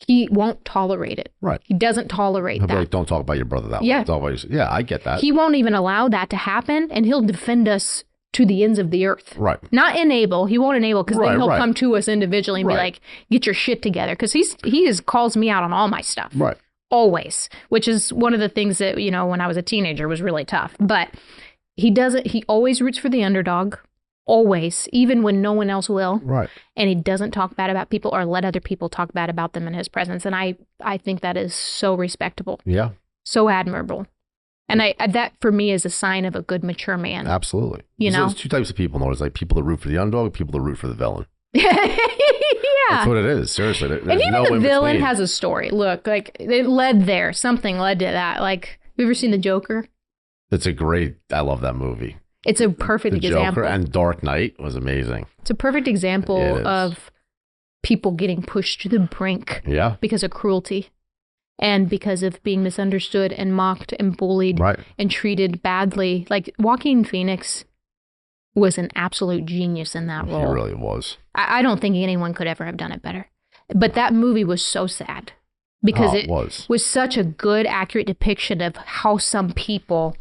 he won't tolerate it. Right. He doesn't tolerate that. Like, don't talk about your brother that way. Yeah, I get that. He won't even allow that to happen, and he'll defend us to the ends of the earth. Right. Not enable. He won't enable, because then he'll come to us individually and be like, get your shit together. Because he calls me out on all my stuff. Right. Always. Which is one of the things that, when I was a teenager was really tough. But he always roots for the underdog. Always, even when no one else will. Right. And he doesn't talk bad about people or let other people talk bad about them in his presence. And I think that is so respectable. Yeah. So admirable. And that for me is a sign of a good, mature man. Absolutely. There's 2 types of people. There's like people that root for the underdog, people that root for the villain. Yeah. That's what it is. Seriously. And even the villain has a story. Look, like it led there. Something led to that. Like, have you ever seen The Joker? I love that movie. It's a perfect example. Joker and Dark Knight was amazing. It's a perfect example of people getting pushed to the brink because of cruelty and because of being misunderstood and mocked and bullied and treated badly. Like, Joaquin Phoenix was an absolute genius in that role. He really was. I don't think anyone could ever have done it better. But that movie was so sad because it was such a good, accurate depiction of how some people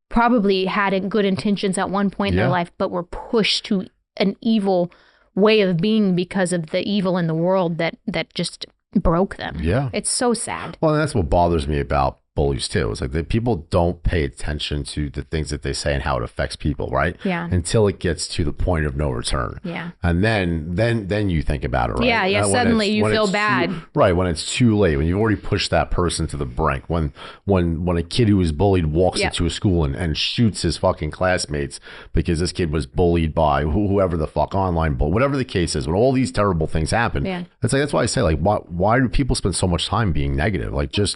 probably had good intentions at one point in their life, but were pushed to an evil way of being because of the evil in the world that just broke them. Yeah. It's so sad. Well, and that's what bothers me about bullies too. It's like that people don't pay attention to the things that they say and how it affects people, right? Yeah. Until it gets to the point of no return. Yeah. And then you think about it, right? Yeah. Suddenly you feel bad. When it's too late, when you've already pushed that person to the brink, when a kid who was bullied walks into a school and shoots his fucking classmates because this kid was bullied by whoever the fuck online, but whatever the case is, when all these terrible things happen, it's like, that's why I say, like, why do people spend so much time being negative? Like, just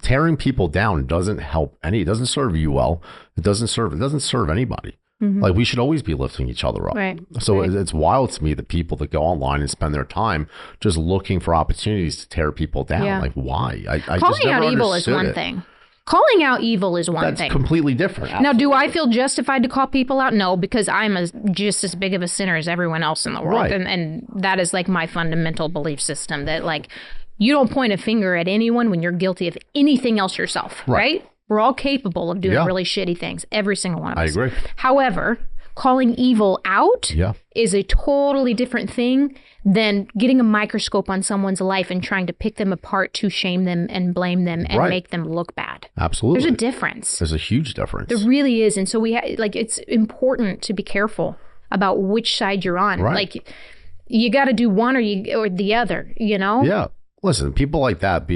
tearing people down doesn't help it doesn't serve you well. It doesn't serve anybody. Mm-hmm. Like, we should always be lifting each other up. Right. So it's wild to me that people that go online and spend their time just looking for opportunities to tear people down. Yeah. Like, why? I Calling just never out evil is one thing. Calling out evil is one thing. That's completely different. Absolutely. Now, do I feel justified to call people out? No, because I'm just as big of a sinner as everyone else in the world. Right. And that is like my fundamental belief system, that like, you don't point a finger at anyone when you're guilty of anything else yourself, right? We're all capable of doing really shitty things, every single one of us. I agree. However, calling evil out is a totally different thing than getting a microscope on someone's life and trying to pick them apart to shame them and blame them and make them look bad. Absolutely. There's a difference. There's a huge difference. There really is. And so it's important to be careful about which side you're on. Right. Like, you got to do one or the other, Yeah. Listen, people like that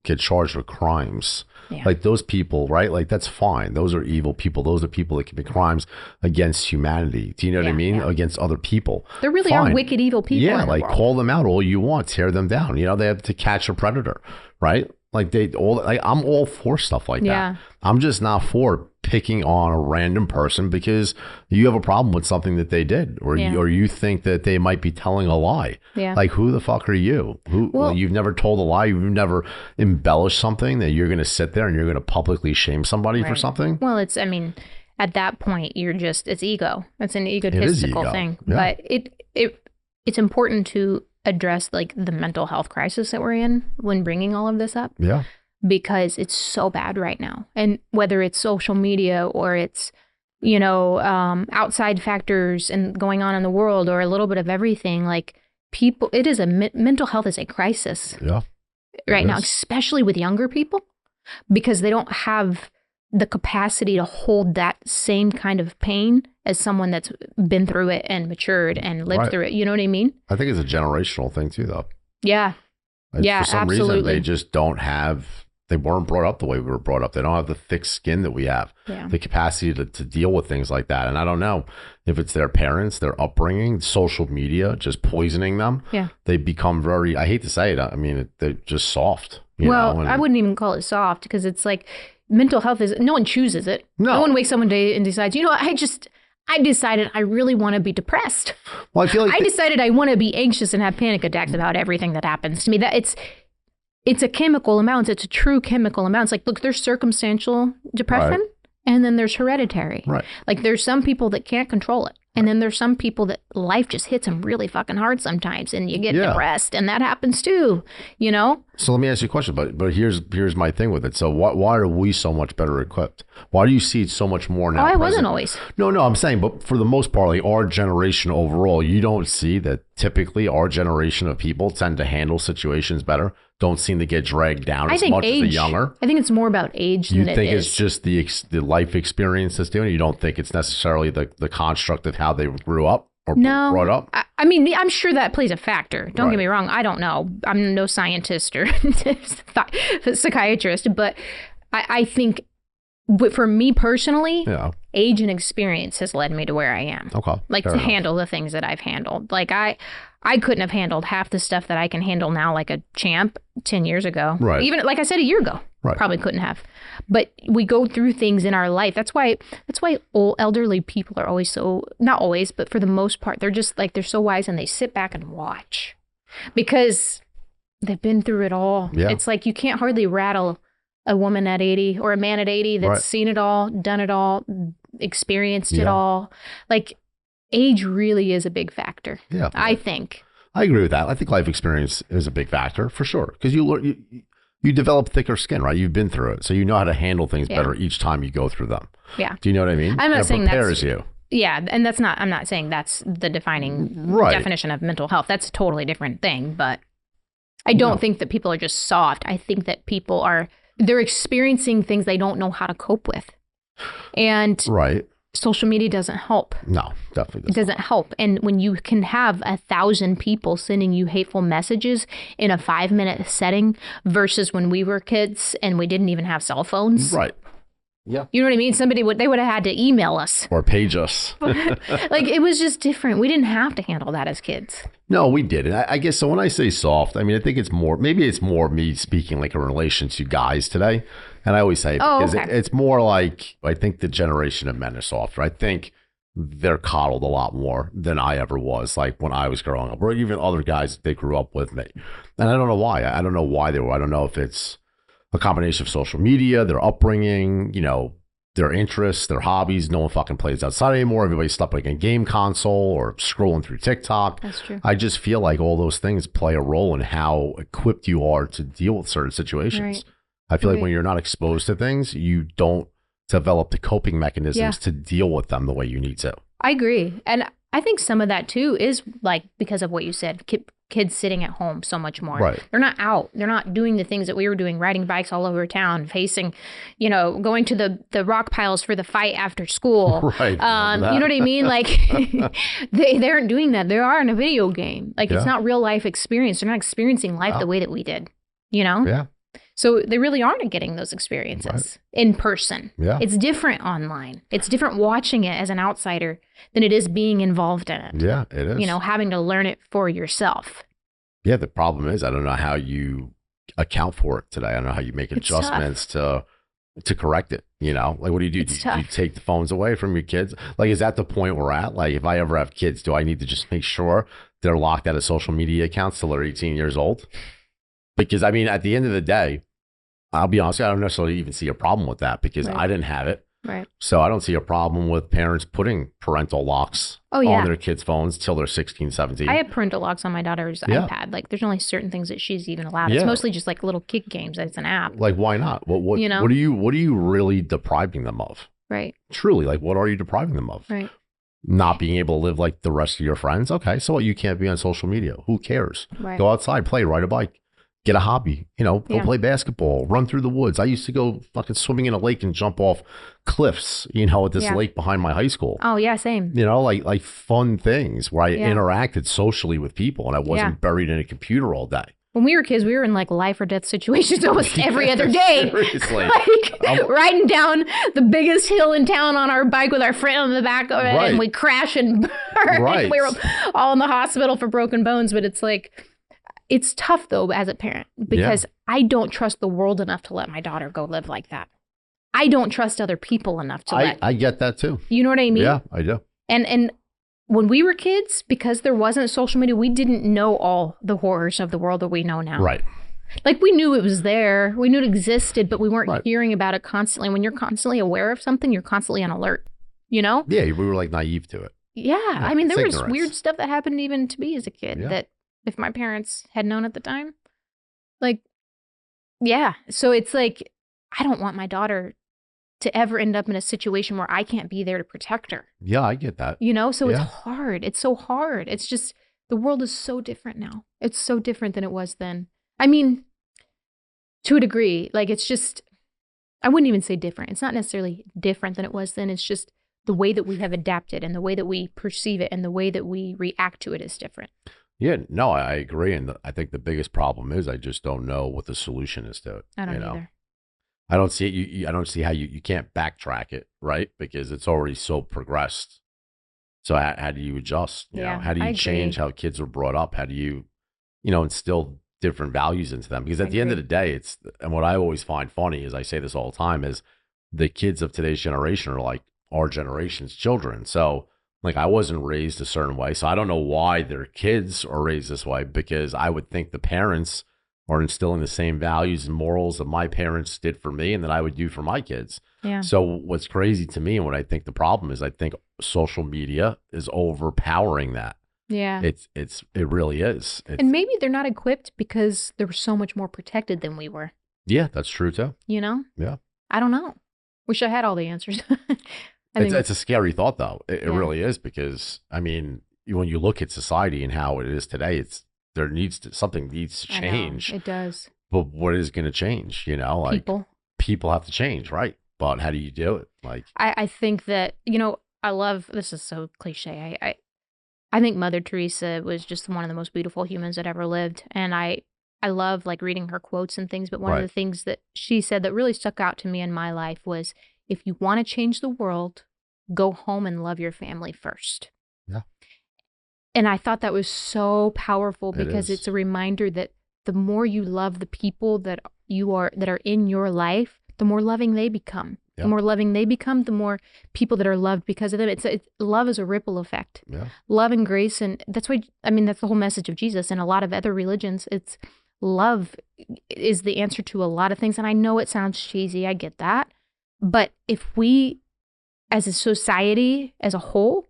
get charged with crimes. Yeah. Like, those people, right? Like, that's fine. Those are evil people. Those are people that commit crimes against humanity. Do you know what I mean? Yeah. Against other people. There really are wicked, evil people. Yeah, in the like, world. call them out all you want, tear them down. They have to catch a predator, right? Like, I'm all for stuff like that. I'm just not for picking on a random person because you have a problem with something that they did, or you think that they might be telling a lie. Yeah. Like, who the fuck are you? Well, you've never told a lie. You've never embellished something that you're going to sit there and you're going to publicly shame somebody for something. Well, at that point, it's ego. It's an egotistical thing. Yeah. But it's important to address like the mental health crisis that we're in when bringing all of this up. Yeah. Because it's so bad right now. And whether it's social media or it's, outside factors and going on in the world or a little bit of everything, like mental health is a crisis right now, especially with younger people, because they don't have the capacity to hold that same kind of pain as someone that's been through it and matured and lived through it. You know what I mean? I think it's a generational thing too, though. Yeah. For some reason, they just don't have... They weren't brought up the way we were brought up. They don't have the thick skin that we have, the capacity to deal with things like that. And I don't know if it's their parents, their upbringing, social media, just poisoning them. Yeah. They become very, I hate to say it, I mean, they're just soft. I wouldn't even call it soft because it's like mental health no one chooses it. No one wakes up one day and decides, I decided I really want to be depressed. Well, I feel like I decided I want to be anxious and have panic attacks about everything that happens to me. It's a chemical imbalance. It's a true chemical imbalance. Like, look, there's circumstantial depression and then there's hereditary. Right. Like, there's some people that can't control it. And then there's some people that life just hits them really fucking hard sometimes and you get depressed, and that happens too, So let me ask you a question, but here's my thing with it. So why are we so much better equipped? Why do you see it so much more now? I wasn't always. No, I'm saying, but for the most part, like our generation overall, you don't see that typically our generation of people tend to handle situations better, don't seem to get dragged down as much as the younger. I think it's more about age than it is. You think it's just the life experience that's doing it? You don't think it's necessarily the construct of how they grew up or brought up? I mean, I'm sure that plays a factor. Don't get me wrong. I don't know. I'm no scientist or psychiatrist, but I think for me personally, age and experience has led me to where I am. Okay. Like to handle the things that I've handled. Like I couldn't have handled half the stuff that I can handle now like a champ 10 years ago. Right. Even like I said, a year ago. Right. Probably couldn't have. But we go through things in our life. That's why old elderly people are always so, not always, but for the most part, they're just like, they're so wise and they sit back and watch because they've been through it all. Yeah. It's like you can't hardly rattle a woman at 80 or a man at 80 that's seen it all, done it all, experienced it all. Like age really is a big factor. Yeah. I think. I agree with that. I think life experience is a big factor for sure. Because you develop thicker skin, right? You've been through it. So you know how to handle things better each time you go through them. Yeah. Do you know what I mean? I'm not saying prepares you. Yeah. And I'm not saying that's the defining definition of mental health. That's a totally different thing. But I don't think that people are just soft. I think that people they're experiencing things they don't know how to cope with. And social media doesn't help. No, definitely doesn't. It doesn't help. And when you can have 1,000 people sending you hateful messages in a 5-minute setting versus when we were kids and we didn't even have cell phones. Right. Yeah. You know what I mean? They would have had to email us. Or page us. Like, it was just different. We didn't have to handle that as kids. No, we didn't. I guess, so when I say soft, I mean, I think it's more me speaking like in relation to guys today. And I always say, because it's more like, I think the generation of men are softer. I think they're coddled a lot more than I ever was, like when I was growing up, or even other guys that grew up with me. And I don't know why. I don't know why they were. I don't know if it's a combination of social media, their upbringing, their interests, their hobbies. No one fucking plays outside anymore. Everybody's stuck like a game console or scrolling through TikTok. That's true. I just feel like all those things play a role in how equipped you are to deal with certain situations. Right. I feel like when you're not exposed to things, you don't develop the coping mechanisms to deal with them the way you need to. I agree. And I think some of that too is like because of what you said, kids sitting at home so much more. Right. They're not out. They're not doing the things that we were doing, riding bikes all over town, facing, going to the rock piles for the fight after school. Right. You know what I mean? Like they aren't doing that. They are in a video game. Like it's not real life experience. They're not experiencing life the way that we did, Yeah. So they really aren't getting those experiences in person. Yeah. It's different online. It's different watching it as an outsider than it is being involved in it. Yeah, it is. Having to learn it for yourself. Yeah, the problem is I don't know how you account for it today. I don't know how you make adjustments to to correct it? You know, like, what do you do? Do you take the phones away from your kids? Like, is that the point we're at? Like, if I ever have kids, do I need to just make sure they're locked out of social media accounts till they're 18 years old? Because, I mean, at the end of the day, I'll be honest, I don't necessarily even see a problem with that because I didn't have it. Right. So I don't see a problem with parents putting parental locks on their kids' phones till they're 16, 17. I have parental locks on my daughter's iPad. Like, there's only certain things that she's even allowed. It's mostly just like little kid games. It's an app. Like, why not? What you know? What are you really depriving them of? Right. Truly, like, what are you depriving them of? Right. Not being able to live like the rest of your friends. Okay, so what? You can't be on social media. Who cares? Right. Go outside, play, ride a bike. Get a hobby, you know, go play basketball, run through the woods. I used to go fucking swimming in a lake and jump off cliffs, you know, at this lake behind my high school. Oh, yeah, same. You know, like fun things where I interacted socially with people and I wasn't buried in a computer all day. When we were kids, we were in like life or death situations almost every other day. Seriously. Like riding down the biggest hill in town on our bike with our friend on the back of it and we crash and burn. And we were all in the hospital for broken bones, but it's like... It's tough, though, as a parent, because I don't trust the world enough to let my daughter go live like that. I don't trust other people enough to let. I get that, too. You know what I mean? Yeah, I do. And when we were kids, because there wasn't social media, we didn't know all the horrors of the world that we know now. Right. Like, we knew it was there. We knew it existed, but we weren't hearing about it constantly. When you're constantly aware of something, you're constantly on alert, you know? Yeah, we were, like, naive to it. Yeah. I mean, there was weird stuff that happened even to me as a kid that... If my parents had known at the time, like, So it's like, I don't want my daughter to ever end up in a situation where I can't be there to protect her. Yeah, I get that. You know, so it's hard. It's so hard. It's just, the world is so different now. It's so different than it was then. I mean, to a degree, like, it's just, I wouldn't even say different. It's not necessarily different than it was then. It's just the way that we have adapted and the way that we perceive it and the way that we react to it is different. Yeah, no, I agree. And I think the biggest problem is I just don't know what the solution is to it. I don't either. I don't see it. I don't see how you can't backtrack it, right? Because it's already so progressed. So how do you adjust? You know, how do you change how kids are brought up? How do you, instill different values into them? Because at the end of the day, and what I always find funny is I say this all the time is the kids of today's generation are like our generation's children. So like, I wasn't raised a certain way, so I don't know why their kids are raised this way, because I would think the parents are instilling the same values and morals that my parents did for me and that I would do for my kids. Yeah. So what's crazy to me and what I think the problem is, I think social media is overpowering that. Yeah. It really is. And maybe they're not equipped because they were so much more protected than we were. Yeah, that's true too. You know? Yeah. I don't know. Wish I had all the answers. It's a scary thought, though. It really is, because, I mean, when you look at society and how it is today, something needs to change. It does. But what is going to change? You know, like people have to change, right? But how do you do it? Like, I think that, I love, this is so cliche. I think Mother Teresa was just one of the most beautiful humans that ever lived. And I love like reading her quotes and things. But one of the things that she said that really stuck out to me in my life was, if you want to change the world, go home and love your family first. Yeah. And I thought that was so powerful, because it's a reminder that the more you love the people that are in your life, the more loving they become. Yeah. The more loving they become, the more people that are loved because of them. It's love is a ripple effect. Yeah. Love and grace, and that's why, I mean, that's the whole message of Jesus. And a lot of other religions, it's love is the answer to a lot of things. And I know it sounds cheesy, I get that. But if we, as a society, as a whole,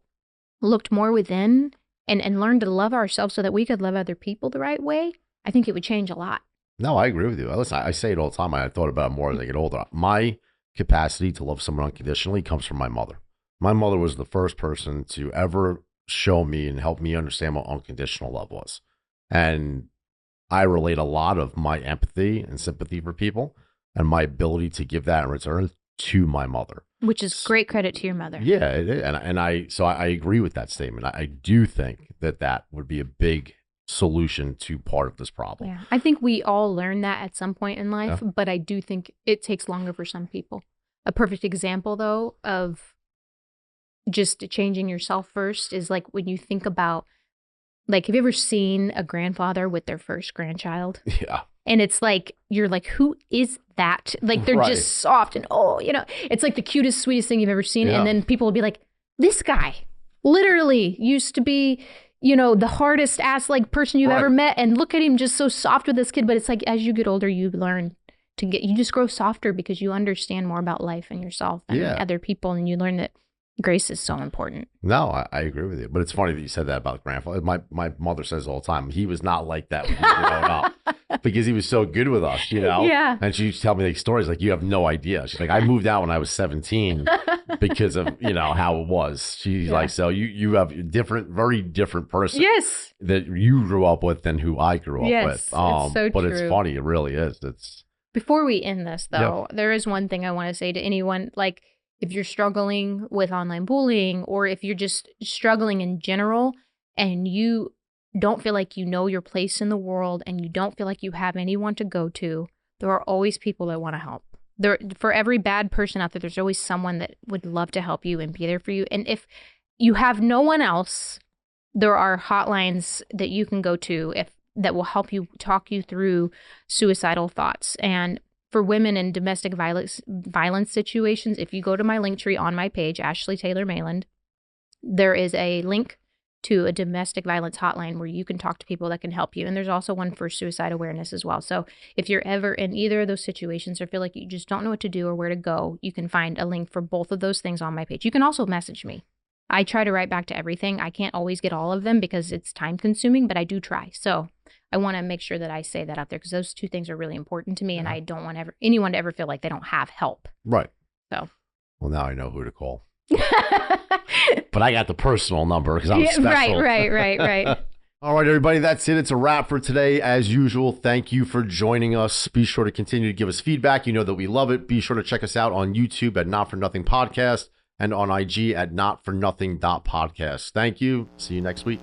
looked more within and learned to love ourselves so that we could love other people the right way, I think it would change a lot. No, I agree with you. Listen, I say it all the time. I thought about it more as I get older. My capacity to love someone unconditionally comes from my mother. My mother was the first person to ever show me and help me understand what unconditional love was. And I relate a lot of my empathy and sympathy for people and my ability to give that in return to my mother. Which is great credit to your mother. Yeah, it is. And I agree with that statement. I do think that would be a big solution to part of this problem. Yeah, I think we all learn that at some point in life, but I do think it takes longer for some people. A perfect example, though, of just changing yourself first is like when you think about, like, have you ever seen a grandfather with their first grandchild? Yeah. And it's like, you're like, who is that? Like, they're just soft and, it's like the cutest, sweetest thing you've ever seen. Yeah. And then people will be like, this guy literally used to be, the hardest ass like person you've ever met. And look at him just so soft with this kid. But it's like, as you get older, you learn you just grow softer because you understand more about life and yourself and other people. And you learn that grace is so important. No, I agree with you. But it's funny that you said that about grandfather. My mother says all the time, he was not like that when he was growing up because he was so good with us, Yeah. And she used to tell me like stories like, you have no idea. She's like, I moved out when I was 17 because of, how it was. She's like, so you have a very different person that you grew up with than who I grew up with. It's so but true. It's funny. It really is. Before we end this, though, there is one thing I want to say to anyone, like, if you're struggling with online bullying, or if you're just struggling in general and you don't feel like you know your place in the world and you don't feel like you have anyone to go to, there are always people that want to help. For every bad person out there, there's always someone that would love to help you and be there for you. And if you have no one else, there are hotlines that you can go to that will help you talk you through suicidal thoughts. And for women in domestic violence situations, if you go to my Linktree on my page, Ashley Taylor Mayland, there is a link to a domestic violence hotline where you can talk to people that can help you. And there's also one for suicide awareness as well. So if you're ever in either of those situations or feel like you just don't know what to do or where to go, you can find a link for both of those things on my page. You can also message me. I try to write back to everything. I can't always get all of them because it's time consuming, but I do try. So I want to make sure that I say that out there because those two things are really important to me, and I don't want anyone to ever feel like they don't have help. Right. So. Well, now I know who to call. But I got the personal number because I'm special. Right. All right, everybody, that's it. It's a wrap for today. As usual, thank you for joining us. Be sure to continue to give us feedback. You know that we love it. Be sure to check us out on YouTube at Not For Nothing Podcast and on IG at notfornothing.podcast. Thank you. See you next week.